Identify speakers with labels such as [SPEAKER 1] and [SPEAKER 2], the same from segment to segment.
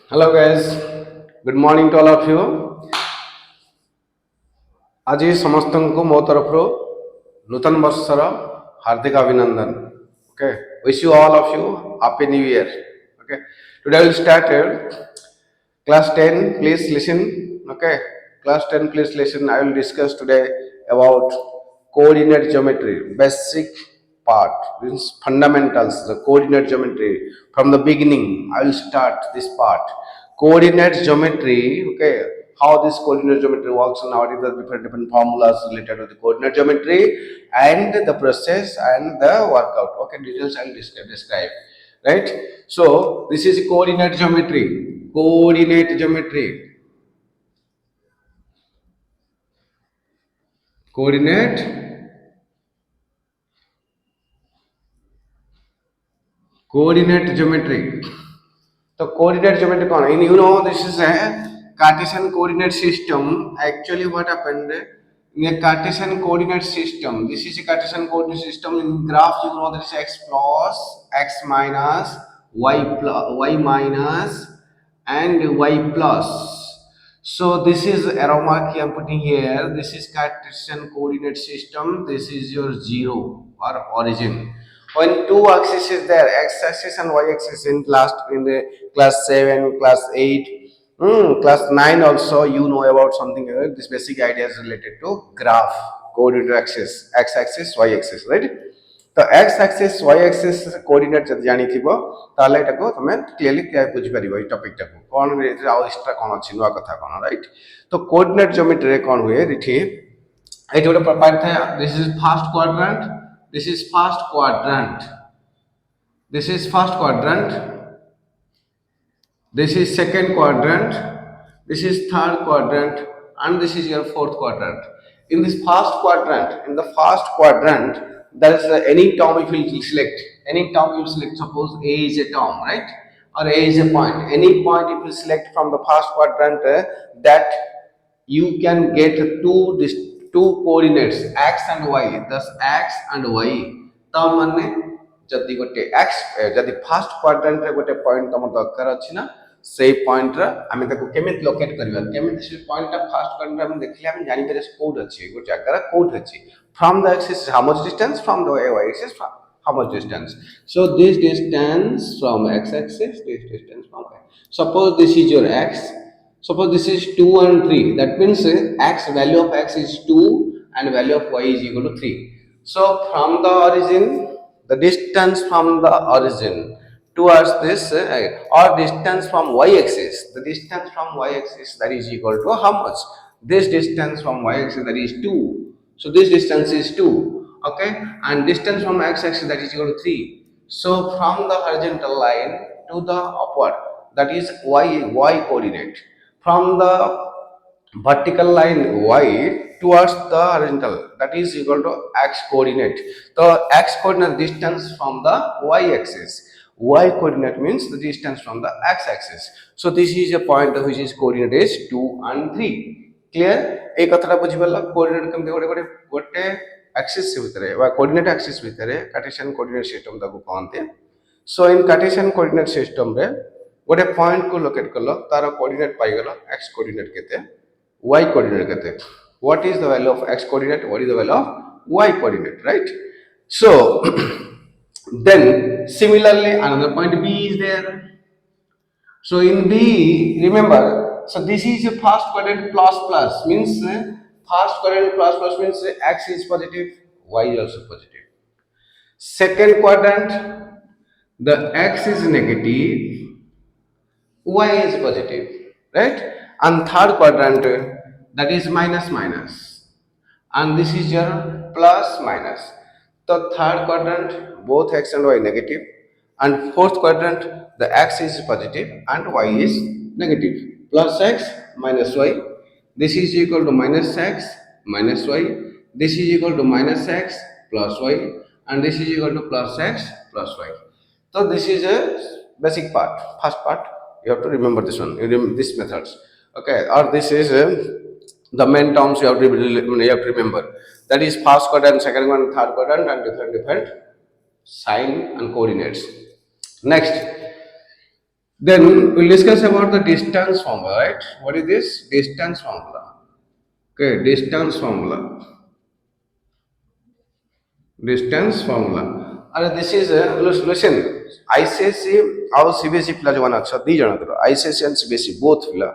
[SPEAKER 1] Hello guys, good morning to all of you. आज समस्त को मो तरफ नूतन वर्षर हार्दिक अभिनंदन. Okay, wish you all of you happy new year. Okay, today we will start class 10. Please listen. Okay, class 10. Please listen. I will discuss today about coordinate geometry, basic part, means fundamentals, the coordinate geometry. From the beginning, I will start this part. Coordinate geometry, okay, how this coordinate geometry works and what is the different formulas related to the coordinate geometry and the process and the workout. Okay, details I will describe. Right? So, this is coordinate geometry. Coordinate geometry. Coordinate coordinate geometry. So coordinate geometry कौन है? You know this is a Cartesian coordinate system. Actually, what happened in a Cartesian coordinate system? This is a Cartesian coordinate system. In graph, you know there is x plus, x minus, y plus, y minus, and y plus. So this is arrow mark I am putting here. This is Cartesian coordinate system. This is your zero or origin. When two axes is there, x-axis and y-axis in the class 7, class 8, class 9 also you know about something. This basic idea is related to graph, coordinate axis, x-axis, y-axis, right? तो x axis y axis coordinate जब जानी थी ताले टाको तमे clearly क्या बुझी परिबो ई topic टाको कोन रे आउ एक्स्ट्रा कोन अछि नुवा कथा कोन राइट. तो कोऑर्डिनेट ज्योमेट्री रे कोन हुए रिठी एठी गोटे प्रॉपर्टी था. This is first quadrant, this is first quadrant, this is first quadrant, this is second quadrant, this is third quadrant, and this is your fourth quadrant. In this first quadrant, there is any term if you select, any term you select, suppose A is a term, right, or A is a point, any point if you select from the first quadrant, that you can get two coordinates x and y, thus x and y तम माने जदि गोटे x जदि first quadrant रे गोटे point तम दरकार अछि ना से पॉइंट रा आमे ताको केमित लोकेट करबा केमित से पॉइंट टा फर्स्ट क्वाड्रेंट रे हम देखले हम जानि पारे कोड अछि गो जगह कोड अछि from the axis how much distance from the y axis how much distance. So this distance from x axis, this distance from y. Suppose this is your x. Suppose this is 2 and 3. That means x value of x is 2 and value of y is equal to 3. So from the origin, the distance from the origin towards this or distance from y-axis, the distance from y-axis that is equal to how much? This distance from y-axis that is 2. So this distance is 2. Okay, and distance from x-axis that is equal to 3. So from the horizontal line to the upward, that is y coordinate. From the vertical line y towards the horizontal, that is equal to x coordinate. The x coordinate distance from the y axis, y coordinate means the distance from the x axis. So this is a point which is coordinate is 2 and 3. Clear? এই কথাটা বুঝি পারলা coordinate কেমতে গোটে axis ভিতরে বা coordinate axis ভিতরে Cartesian coordinate system তাକୁ কহନ୍ତି. So in Cartesian coordinate system रे गोटे पॉइंट को लोकेट कलो तार कोऑर्डिनेट पाई गलो x कोऑर्डिनेट केते y coordinate केते. What is the value of x coordinate, what is the value of y coordinate, right? So then similarly another point B is there. So in B, remember, so this is your first quadrant plus plus means first quadrant plus plus means x is positive, y is also positive. Second quadrant, the x is negative, y is positive, right? And third quadrant, that is minus minus, and this is your plus minus. The third quadrant, both x and y negative, and fourth quadrant, the x is positive and y is negative. Plus x minus y, this is equal to minus x minus y, this is equal to minus x plus y, and this is equal to plus x plus y. So this is a basic part, first part. You have to remember this one, this methods. Okay, or this is the main terms you have to remember. That is first quadrant, second one, third quadrant, and different sign and coordinates. Next, Then we'll discuss about the distance formula, right? What is this? Distance formula. Okay, distance formula. Distance formula. And this is listen. ICSE ଆଉ CBSE ପିଲା ଯେଉଁମାନେ ଅଛ ଦୁଇ ଜଣଙ୍କର ICSE and CBSE both ପିଲା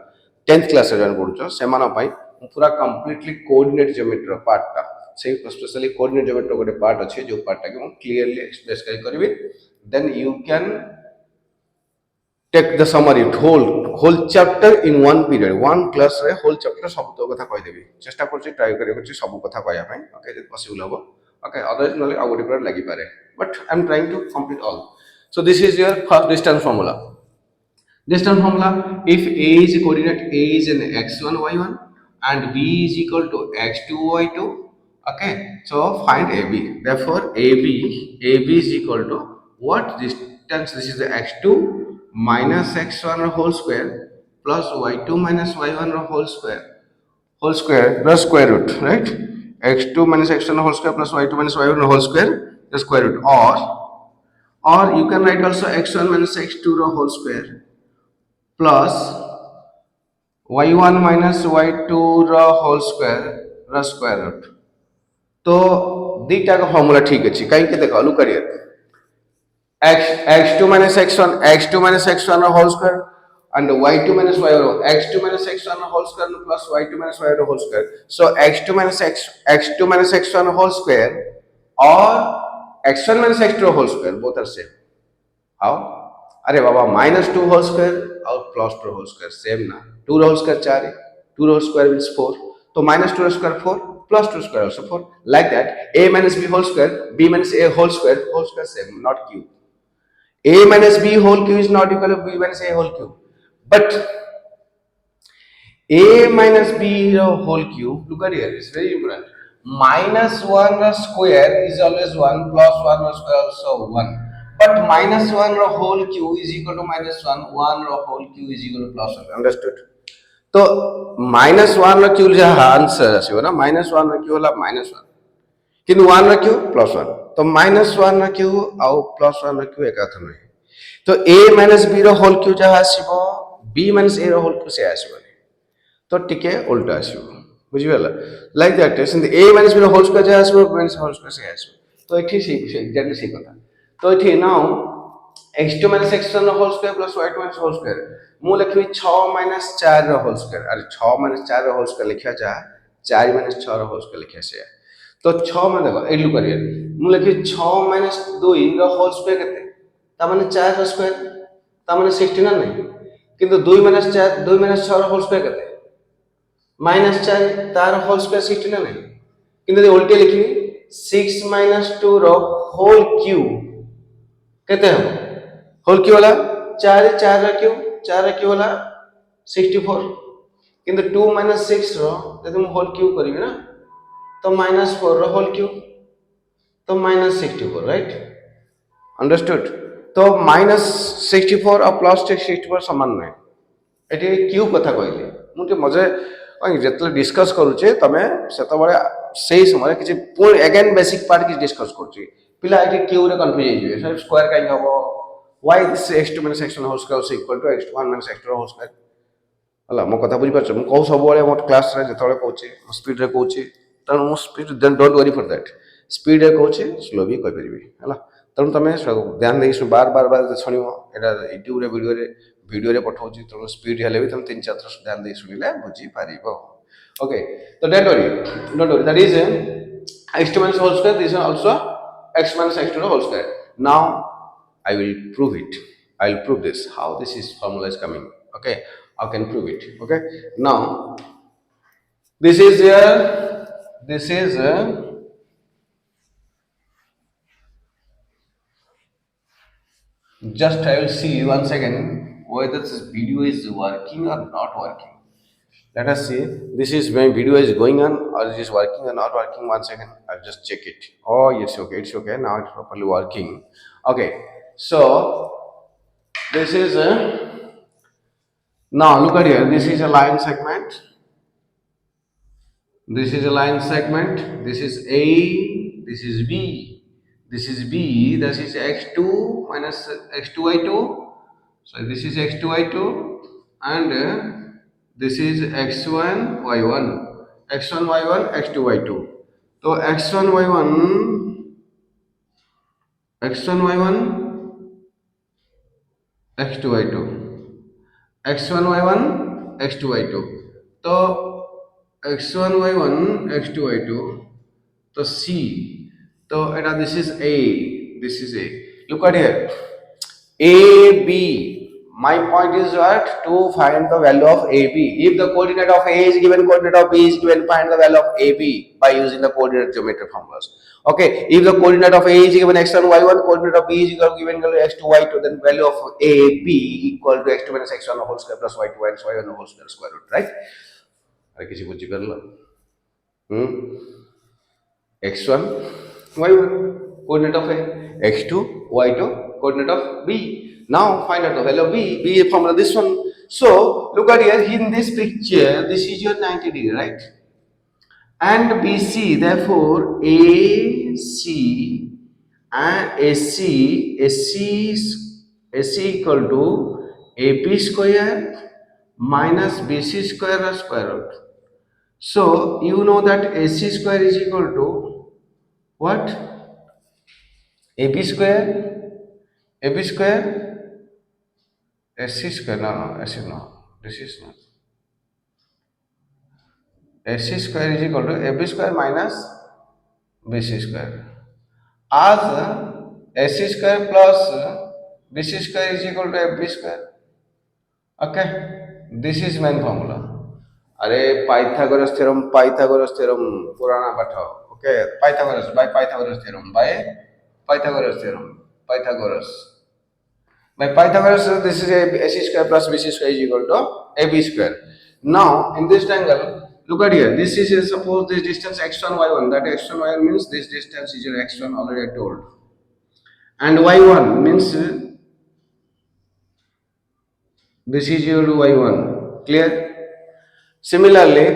[SPEAKER 1] 10th କ୍ଲାସରେ join କରୁଛ ସେମାନଙ୍କ ପାଇଁ ମୁଁ ପୁରା କମ୍ପ୍ଲିଟଲି କୋଅର୍ଡିନେଟ୍ ଜିଓମେଟ୍ରିର ପାର୍ଟଟା ସେଇ ସ୍ପେଶାଲି କୋଅର୍ଡିନେଟ୍ ଜିଓମେଟ୍ରିର ଗୋଟେ ପାର୍ଟ ଅଛି ଯେଉଁ ପାର୍ଟଟାକି ମୁଁ କ୍ଲିୟରଲି ଏକ୍ସପ୍ରେସ୍ କରିବି then you can take the summary whole chapter in one period one class रे whole chapter सब तो कथा कहि देबी चेष्टा करछि ट्राई करियो करछि सब कथा कहया पई ओके जति पॉसिबल होबो ओके अदरवाइज नले आ गोटे period लागि पारे but I am trying to complete all so this is your first distance formula distance formula if a is coordinate a is in x1 y1 and b is equal to x2 y2 okay so find ab therefore ab is equal to what distance this is the x2 minus x1 whole square plus y2 minus y1 whole square plus square root right x2 minus x1 whole square plus y2 minus y1 whole square the square root or you can write also x1 minus x2 whole square plus y1 minus y2 whole square square root तो दीटा का formula ठीक अच्छी कहीं के देखो look करिए x2 minus x1 whole square and y2 minus y1 x2 minus x1 whole square plus y2 minus y1 whole square so x2 minus x1 whole square or x1 minus x2 whole square both are same how अरे बाबा -2 whole square और +2 whole square same ना 2 whole square 4 है 2 whole square means 4 तो -2 square 4 +2 square also 4 like that a minus b whole square b minus a whole square same not cube a minus b whole cube is not equal to b minus a whole cube but a minus b whole cube look at here it's very important -1 square is always 1 plus 1 square also 1 but -1 whole cube is equal to -1 1 whole cube is equal to +1 understood तो -1 cube जहाँ answer आसो ना -1 cube होला -1 किंतु 1 cube +1 तो -1 cube आउ +1 cube एक अर्थ नहीं तो a minus b रो होल क्यूब जहाँ आसो b minus a रो होल क्यूब से आसो तो टिके उल्टा आसो बुझिबला लाइक दैट सेंद a minus b रो होल स्क्वायर जहाँ आसो b minus होल स्क्वायर से आसो तो एठी से एग्जैक्टली से कथा तो एठी now x2 minus x1 whole square plus y2 minus whole square मु लिखबी 6 minus 4 whole square अरे 6 minus 4 whole square लिखिया जा 4 minus 6 whole square लिखिया से तो 6 में देखो एलु करिए मु लिखि 6 minus 2 whole square केते ता माने 4 square ता माने 16 ना नहीं किंतु 2 minus 4 2 minus 6 whole square केते -4 तार whole square 16 ना नहीं किंतु उल्टे लिखिबी 6 minus 2 रो whole cube केते हो होल क्यू वाला 4 क्यू वाला 64 किंतु 2 minus 6 रो यदि हम होल क्यू करिवे ना तो -4 रो होल क्यू तो -64 राइट अंडरस्टूड तो -64 और +64 समान नहीं एटी क्यू कथा कहली मुटे मजे जेतले डिस्कस करूचे तमे सेत बळे सेही समय किछि पूर्ण अगेन बेसिक पार्ट कि डिस्कस करूची पिला एटी क्यू रे कंफ्यूज हे जेबे स्क्वायर काई हबो why this x2 minus x1 whole square is equal to x1 minus x2 whole square हला मो कथा बुझि परछ मु कहू सब बळे मो क्लास रे जतळे कहूची स्पीड रे कहूची तण मो speed then don't worry for that speed रे कहूची स्लो भी कह परिबी हला तण तमे ध्यान देई बार सुनिबो एटा यूट्यूब रे वीडियो रे पठाउची तण स्पीड हेले भी तम 3-4 थर ध्यान देई सुनिले बुझि पारिबो ओके तो don't worry that is x2 minus whole square this is also x minus x2 whole square now I will prove it. I will prove this. How this is formula is coming. Okay. I can prove it. Okay. Now, this is just I will see once again whether this video is working or not working. Let us see. This is when video is going on or it is working or not working. Once again, I'll just check it. Oh yes, okay. It's okay. Now it's properly working. Okay. So this is now look at here. This is a line segment. This is a line segment. This is A. This is B. This is B. This is x2 minus x2y2 So this is x2 y2 and this is x1 y1, x1 y1, x2 y2. So x1 y1, x1 y1, x2 y2, x1 y1, x2 y2. तो x1 y1, x2 y2. तो C. तो एटा this is A. This is A. Look at here. A, B. My point is what? To find the value of AB. If the coordinate of A is given, coordinate of B is given, find the value of AB by using the coordinate geometry formulas. Okay. If the coordinate of A is given x1, y1, coordinate of B is given x2, y2, then value of AB equal to x2 minus x1 whole square plus y2 minus y1 whole square root. Right? अरे किसी को जिक्र लो x1 y1 coordinate of A, x2 y2 coordinate of B. Now find out the value of B formula this one. So look at here in this picture, this is your 90 degree, right? And BC, therefore AC and AC equal to AB square minus BC square root. So you know that AC square is equal to what? AB square, AB square, AC square, no, AC no, this is not. AC square is equal to AB square minus BC square. As AC square plus BC square is equal to AB square. Okay, this is main formula. अरे Pythagoras theorem पुराना पाठ. Okay, Pythagoras by Pythagoras theorem by Pythagoras this is AC square plus BC square is equal to AB square. Now in this triangle, look at here. This is suppose this distance x1 y1. That x1 y1 means this distance is your x1 already I told, and y1 means this is your y1. Clear? Similarly,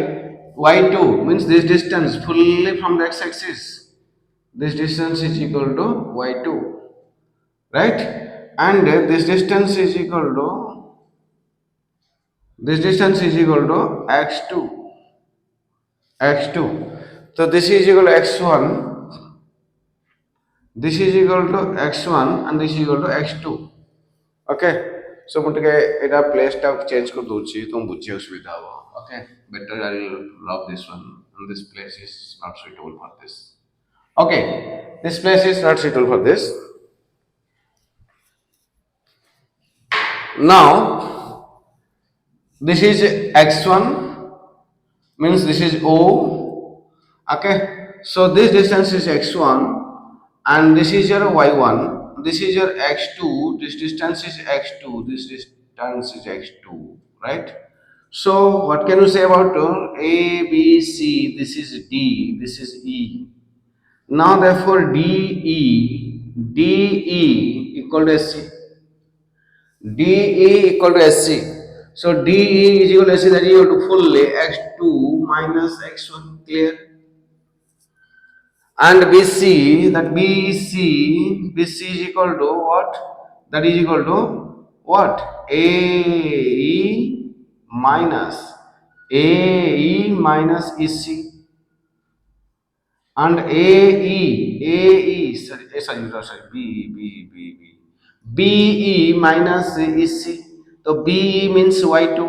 [SPEAKER 1] y2 means this distance fully from the x-axis. This distance is equal to y2, right? And this distance is equal to x2. So this is equal to x1. This is equal to x1 and this is equal to x2. Okay. So ମୁଁ ଟିକେ ଏଟା place ଟା change କରି ଦଉଛି ତୁମ ବୁଝିବାକୁ ସୁବିଧା ହବ. Okay, better I will love this one and this place is not suitable for this. Okay, this place is not suitable for this. Now this is x1 means this is O. Okay, so this distance is x1 and this is your y1, this is your x2, this distance is x2, this distance is x2, right? So what can you say about A, B, C? This is D, this is E. Now therefore DE equal to SC. DE equal to SC. So DE is equal to SC, that is equal to fully x2 minus x1. Clear? And BC, that BC is equal to what? That is equal to what? AE minus EC. And BE minus EC. So BE means y2,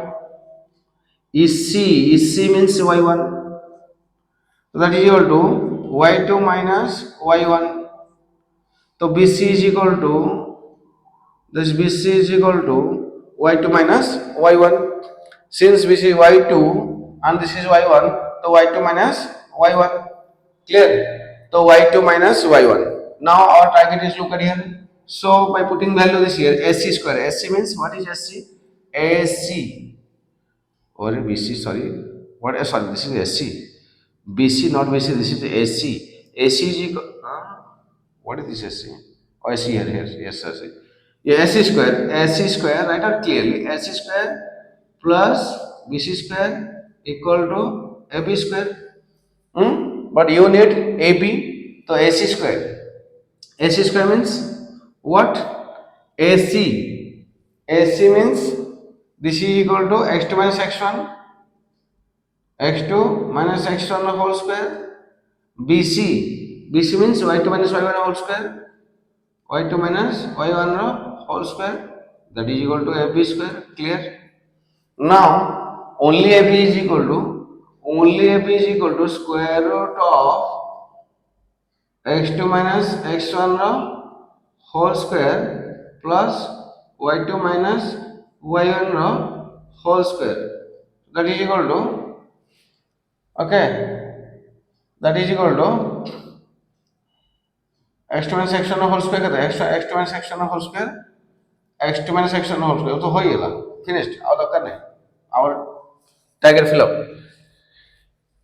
[SPEAKER 1] EC means y1. So that is equal to y2 minus y1. So BC is equal to y2 minus y1. Since BC is y2 and this is y1, so y2 minus y1. Clear? So y2 minus y1. Now our target is, look at here. So by putting value this here, AC square. AC means what is AC? AC or BC, sorry. What? Sorry, this is AC. BC, not BC, this is AC. AC is equal. What is this AC? Oh, AC here. Yes, AC. Yeah, AC square, write out clearly. AC square plus BC square equal to AB square. But you need AB, so AC square. AC square means what? AC AC means this is equal to x2 minus x1, x2 minus x1 whole square. BC means y2 minus y1 whole square, y2 minus y1 whole square, that is equal to AB square. Clear? Now only AB is equal to square root of x2 minus x1 whole square plus y2 minus y1 whole square, that is equal to, okay, that is equal to x2 minus x1 whole square कहते हैं x2 minus x1 whole square, x2 minus x1 whole square तो हो ही गया, finished, और दरकार नहीं, our target fill up.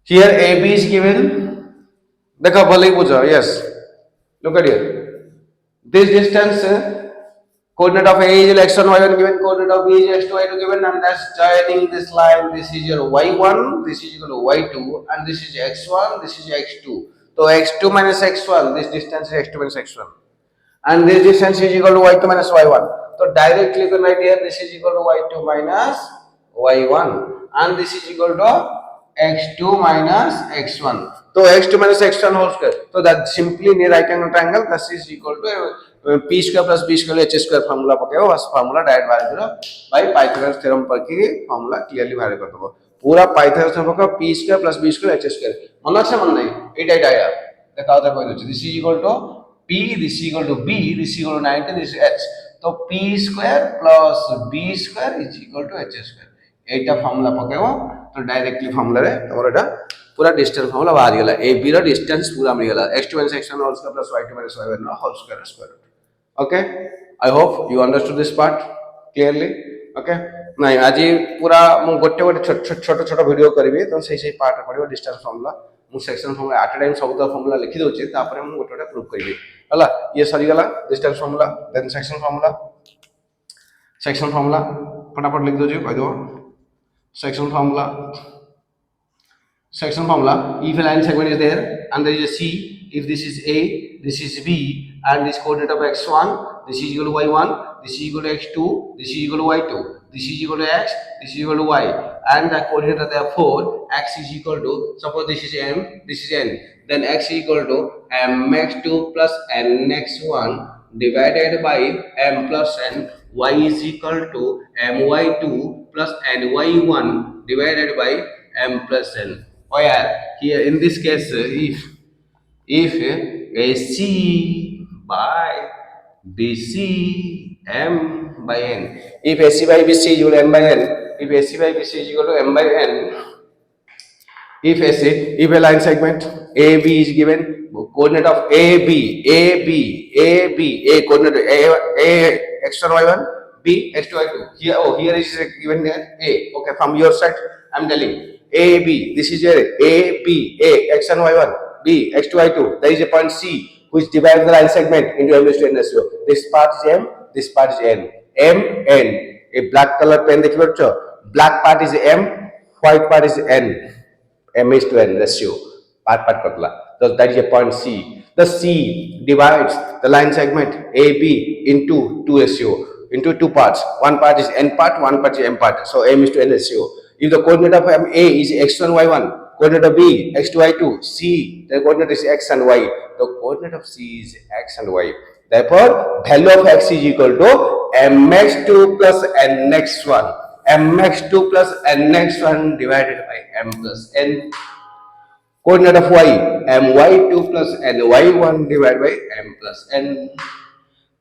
[SPEAKER 1] Here AB is given, देखो भले ही पूछो, yes, look at here, this distance coordinate of A is x1 y1 given, coordinate of B is x2 y2 given, and that's joining this line. This is your y1, this is equal to y2, and this is x1, this is x2. So x2 minus x1, this distance is x2 minus x1, and this distance is equal to y2 minus y1. So directly you can write here this is equal to y2 minus y1, and this is equal to x2 minus x1. So x2 minus x1 whole square. So that simply near right angle triangle, this is equal to p square plus b square h square formula पकेगा, बस formula direct बाहर करो by Pythagoras theorem पर की formula clearly बाहर कर दो, पूरा Pythagoras theorem का p square plus b square h square मन अच्छे मन नहीं इट आइट आया देखा होता है कोई दूसरी, this is equal to p, this is equal to b, this is equal to 90, this is h, तो p square plus b square is equal to h square, Etah formula पकेगा तो डायरेक्टली formula रे तमरो एटा पूरा distance formula बाहर गेला, A B row distance पूरा मिल गेला, x2 minus x1 whole square plus y2 minus y1 whole square square root. Okay, I hope you understood this part clearly. Okay, नहीं आज पूरा मु गोटे गोटे छोट छोट वीडियो करबी तो सही पार्ट पड़िबो डिस्टेंस फॉर्मूला, मु सेक्शन फॉर्मूला एट टाइम सब फॉर्मूला लिखि दोछि, तापर मु गोटे गोटे प्रूफ करबी हला, ये सरी गेला distance formula, then section formula फटाफट लिख दोछि कह दो, section formula, if a line segment is there and there is a C, if this is A, this is B, and this coordinate of x1, this is equal to y1, this is equal to x2, this is equal to y2, this is equal to x, this is equal to y, and the coordinate are therefore x is equal to, suppose this is m, this is n, then x is equal to mx2 plus nx1 divided by m plus n, y is equal to my2 plus ny1 divided by m plus n. Where here in this case if AC by BC m by n, if AC by BC is equal to m by n, if AC by BC is equal to m by n, if a line segment AB is given, coordinate of AB coordinate A x1 y1, B x2 y2, here is given here A, okay, from your side I am telling AB, this is your A, B, A, x and y1, B, x2, y2. There is a point C which divides the line segment into m to n ratio. This part is m, this part is n. M, n. A black color pen, black part is m, white part is n. M is to n ratio. Part katla. So that is a point C. The C divides the line segment AB into two ratio, into two parts. One part is n part, one part is m part. So m is to n ratio. If the coordinate of A is x1, y1, coordinate of B x2, y2, C, the coordinate is x and y. The coordinate of C is x and y. Therefore, value of x is equal to mx2 plus nx1. mx2 plus nx1 divided by m plus n. Coordinate of y, my2 plus ny1 divided by m plus n.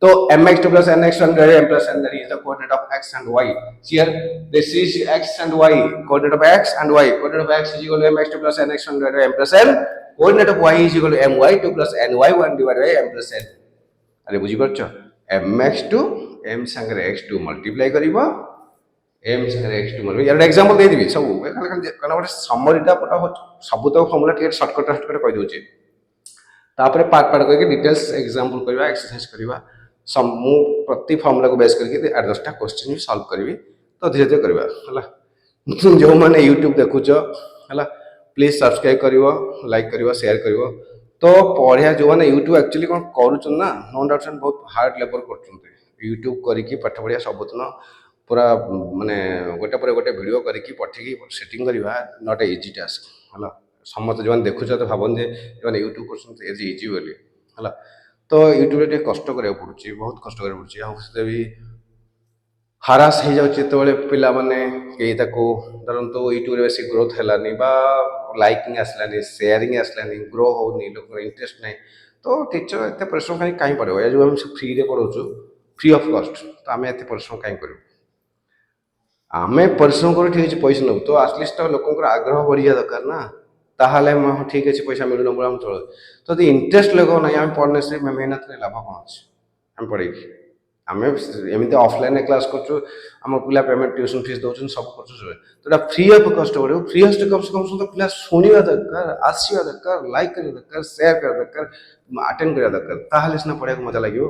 [SPEAKER 1] So mx2 plus nx1 divided by m plus n, that is the coordinate of x and y. Here this is x and y, coordinate of x and y. Coordinate of x is equal to mx2 plus nx1 divided by m plus n. Coordinate of y is equal to my2 plus ny1 divided by m plus n. अरे बुझी पारछ, mx2 m संगे x2 multiply करिवो, m संगे x2 multiply, यार example दे दिबी सब काना गोटे समरीटा पटा सब तो फॉर्मूला टिके शॉर्टकट कहि दोचे, तापर पार्ट करके डिटेल्स एग्जांपल करबा, एक्सरसाइज करबा, मु प्रति फॉर्मूला को बेस करके 8-10टा क्वेश्चन भी सॉल्व करबी, तो धीरे धीरे करबा हला। जो माने YouTube देखुछ हला, प्लीज सब्सक्राइब करिवो, लाइक करिवो, शेयर करिवो, तो पढ़िया जो माने YouTube एक्चुअली कोन करूछन ना, नो डाउट बहुत हार्ड लेबर करछन, यूट्यूब करके पाठ पढ़िया सबुदिन पूरा माने गोटे पर गोटे वीडियो करके पठेकी सेटिंग करवा नॉट ए इजी टास्क है समस्त जो देखुच तो भावन जे यूट्यूब कर इजी बोली है तो यूट्यूब टे कष्ट करा पड़ुची बहुत कष्ट करा पड़ुची आ भी हारास हो जाऊँ जो पिला माने कहीं धरतु यूट्यूब बेसी ग्रोथ है लाइकिंग आसलानी सेयारिंग आसलानी ग्रो होनी लोक इंटरेस्ट ना तो टीचर एत परिश्रम कहीं पड़ो जो हम फ्री रे पढ़ाऊँ फ्री ऑफ कॉस्ट तो आम एत परिश्रम कहीं करूँ आमे परिश्रम करूँ ठीक है पैसा नब तो आटलिस्ट तो लोक आग्रह बढ़िया दरकार ना ताहले ठीक अच्छे पैसा मिलू न चलो तो इंटरेस्ट लोक ना आम पढ़ने से मेहनत लाभ कौन अच्छे आम पढ़े आम एमती ऑफलाइन क्लास करम पिला पेमेंट ट्यूशन फीस दौरान सब कर तो फ्री ऑफ कॉस्ट पड़ो फ्री ऑफ कम से कम पिला शुणा दरकार आसवा दरकार लाइक करवा दरकार सेयार करवा दरकार अटेंड करवा दरकार ताहले सीना पढ़ा मजा लगे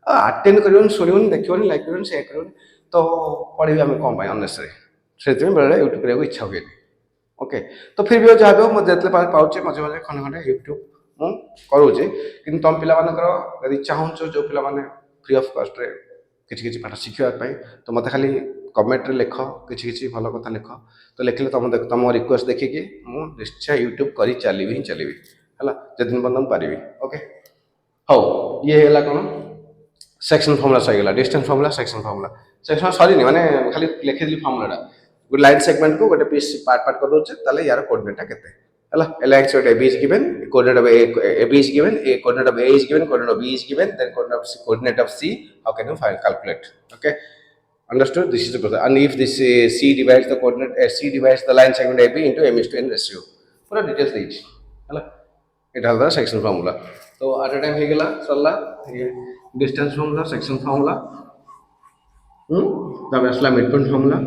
[SPEAKER 1] अटेंड कर शुणवन देखनी लाइक कर सेयार कर तो पढ़े आम कौन अनेसरी से बेले यूट्यूब करने को इच्छा हुए ओके तो फिर भी जहाँ भी मुझे जिते पाचे मजे मजे खंडे खंडे यूट्यूब मुझे करुचे कि तुम पिला चाहूँ जो पिला फ्री ऑफ कॉस्ट रे किसी पाठ शिखापी तो मत खाली कमेंट रे लिख किसी भल कथा लिख तो लिखले तुम रिक्वेस्ट देखिकी मुझे निश्चय यूट्यूब कर चली ही चली है जिन पर्यटन पारि ओके हाँ ये है कौन सेक्शन फर्मुला सहीगला डिस्टेंस फर्मुला सेक्शन सरी माने खाली लिखी फर्मुला गोटे लाइन सेगमेंट को गोटे पीस पार्ट पार्ट कर दूचे यार कोऑर्डिनेट केते है LX AB is given coordinate of AB is given a coordinate of A is given coordinate of B is given then coordinate of C how can you calculate okay understood this is the process and if this C divides the coordinate C divides the line segment AB into M is to N ratio पूरा details देइछ है it has the section formula तो at a time हे गेला सरला ये distance formula section formula तब असला mid point formula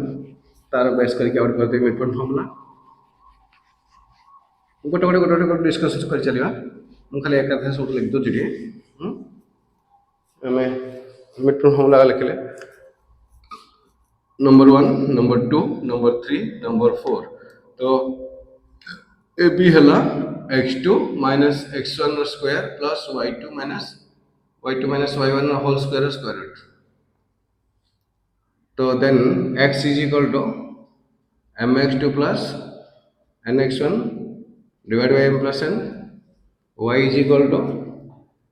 [SPEAKER 1] तार base करके out करते मिड पॉइंट फार्मूला गोटे गोटे गोटे गोटे डिस्कस कर चलिए मुझे खाली एक सब लिख दूँ टे आम मिड पॉइंट फार्मूला लिखले नंबर 1 नंबर 2 नंबर 3 नंबर 4 तो ए बी है x2 minus x1 square plus y2 minus y1 whole square root तो then x is equal to mx2 plus nx1 divided by m plus n y is equal to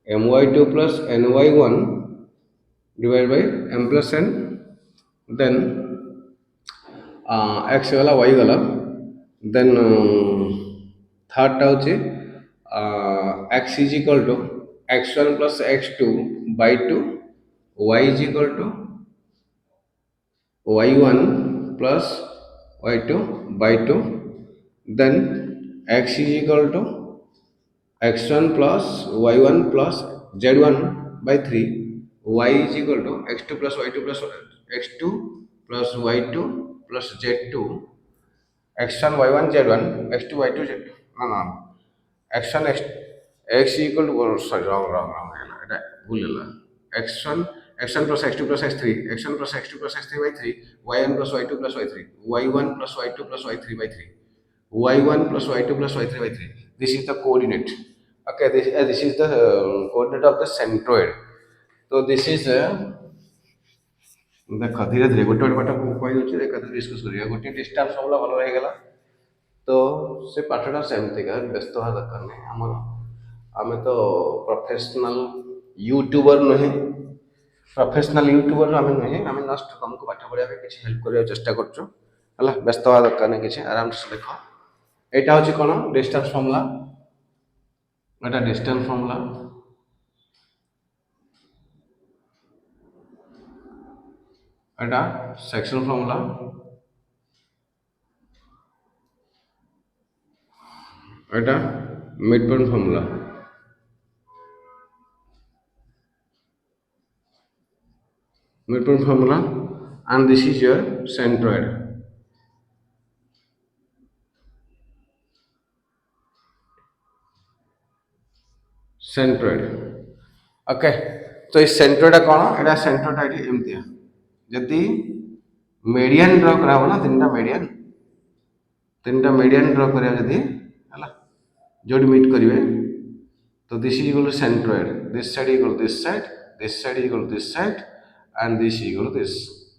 [SPEAKER 1] my2 plus ny1 divided by m plus n then x गला y गला then third टा होची x is equal to x1 plus x2 by 2 y is equal to y1 plus y2 by 2 then x is equal to x1 plus y1 plus z1 by 3 y is equal to x2 plus y2 plus x2 plus y2 plus z2 x1 y1 z1 x2 y2 z2 no x1 x equal to sorry wrong এটা ভুল হলো x1 plus x2 plus x3 x1 plus x2 plus x3 by 3 y1 plus y2 plus y3 y1 plus y2 plus y3 by 3 y1 plus y2 plus y3 by 3 this is the coordinate okay this is the coordinate of the centroid so this is देख धीरे धीरे गोटे गोटे पाठ कही देखे discuss करिया गोटे डिस्टेंस फार्मूला भल हो गला तो से पाठटा सेमती का व्यस्त हवा दरकार नहीं आमर आम तो प्रोफेशनल यूट्यूबर नुहे प्रोफेशनल यूट्यूबर आम नुहे आम जस्ट तुमको पाठ पढ़ा किसी हेल्प करने चेष्टा कर व्यस्त हवा दरकार नहीं किसी आराम से देख यहाँ हूँ कौन distance formula Etah distance formula Etah section formula Etah mid point formula and this is your centroid okay तो ये सेंट्रोइड कौन एटा सेंट्रोइड एमती जदि मीडियन ड्र कराब ना तीन टा मीडियन ड्र करा जदि है जो मीट करेंगे तो this is equal to centroid this side equal this side equal this side and this is equal to this,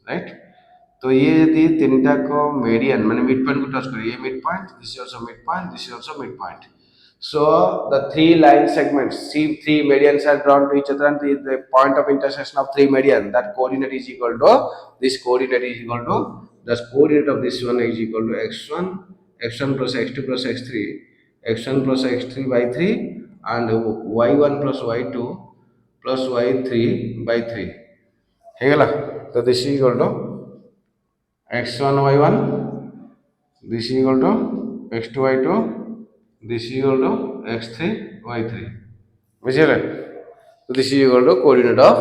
[SPEAKER 1] right? तो ये यदि तीनटा को मीडियन माने मिड पॉइंट को टच करे, ये mid point, this is also mid point, this is also mid point. So the three line segments, see three medians are drawn to each other, and the point of intersection of three median, that coordinate is equal to this coordinate is equal to the coordinate of this one is equal to x1 plus x2 plus x3, x1 plus x3 by 3, and y1 plus y2 plus y3 by 3. ହେଇଗଲା. So this is equal to x1 y1, this is equal to x2 y2, this is equal to x3 y3. बुझिले? So this is equal to coordinate of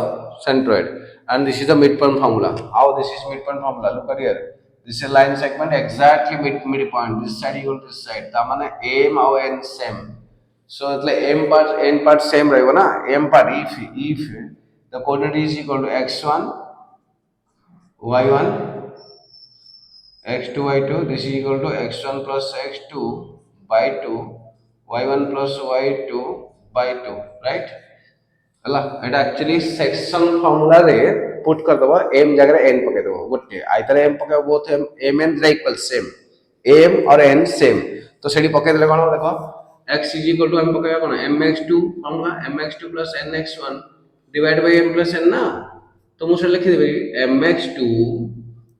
[SPEAKER 1] centroid, and this is the midpoint formula. How this is midpoint formula? Look at here. This is a line segment exactly midpoint. This side equal to this side. ता माने m और n same. So એટલે n part same रहेगा ना. m part if the coordinate is equal to x1 y1 x2 y2, this is equal to x1 plus x2 by 2, y1 plus y2 by 2, right? ହେଲା ଏଟା actually section formula रे put कर दबा m जगह n पके दबो गोटे आइतर m पके both m n equal same, m और n सेम, तो सेडी पके देले कोन देखो x इज इक्वल टू हम पकेबा कोन mx2 formula mx2 plus nx1 divide by m plus n ना, तो मु से लिखि देबे mx2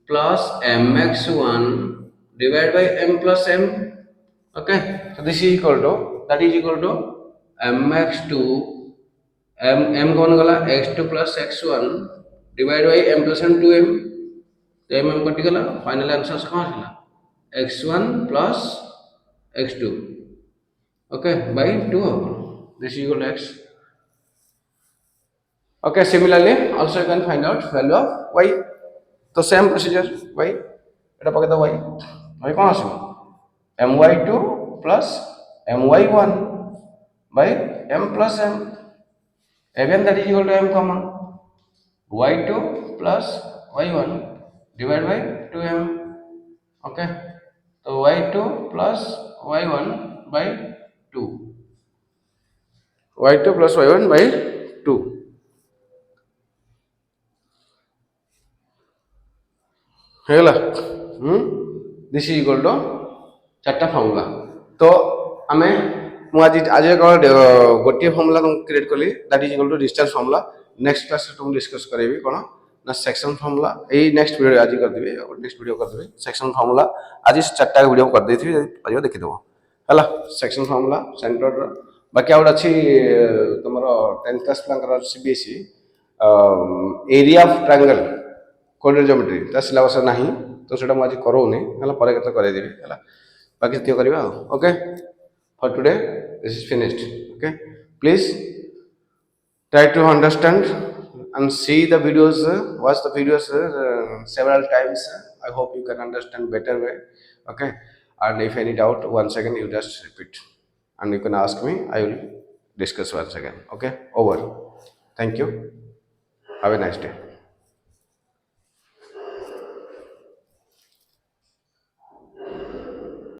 [SPEAKER 1] plus mx1 divided by m plus m. Okay, so this is equal to, that is equal to mx2 m कौन गला x2 plus x1 divided by m plus n 2m, तो m कटि गला, फाइनल आंसर कौन आला x1 plus x2, okay, by 2. This is equal to x. Okay, similarly also you can find out value of y. तो same procedure y এটা পকে দাও y কোন আসবে my2 plus my1 by m plus m. Again that is equal to m common, y2 plus y1 divided by 2m. Okay, so y2 plus y1 by 2, y2 plus y1 by 2. ହେଇଗଲା. This is equal to चारटा formula. तो आमे मु आज गोटे formula तुम create कली, that is equal to distance formula. Next class तुम डिस्कस करेबी कोन ना सेक्शन फॉर्मूला. एई नेक्स्ट वीडियो आज कर देबे, नेक्स्ट वीडियो कर देबे सेक्शन फॉर्मूला. आज चारटा वीडियो कर देथि, परियो देखि देबो हला. सेक्शन फॉर्मूला सेंटर बाकी आउट अछि तमरो 10th क्लास प्लांकर CBSE area of triangle coordinate geometry ता सिलेबस नाही, तो सेटा मु आज करोनी हला, परे केते करे देबी हला. बाकी त्यो करबा. Okay, for today this is finished. Okay, please try to understand and see the videos, watch the videos several times. I hope you can understand better way. Okay, and if any doubt, once again you just repeat and you can ask me, I will discuss once again. Okay, over. Thank you, have a nice day.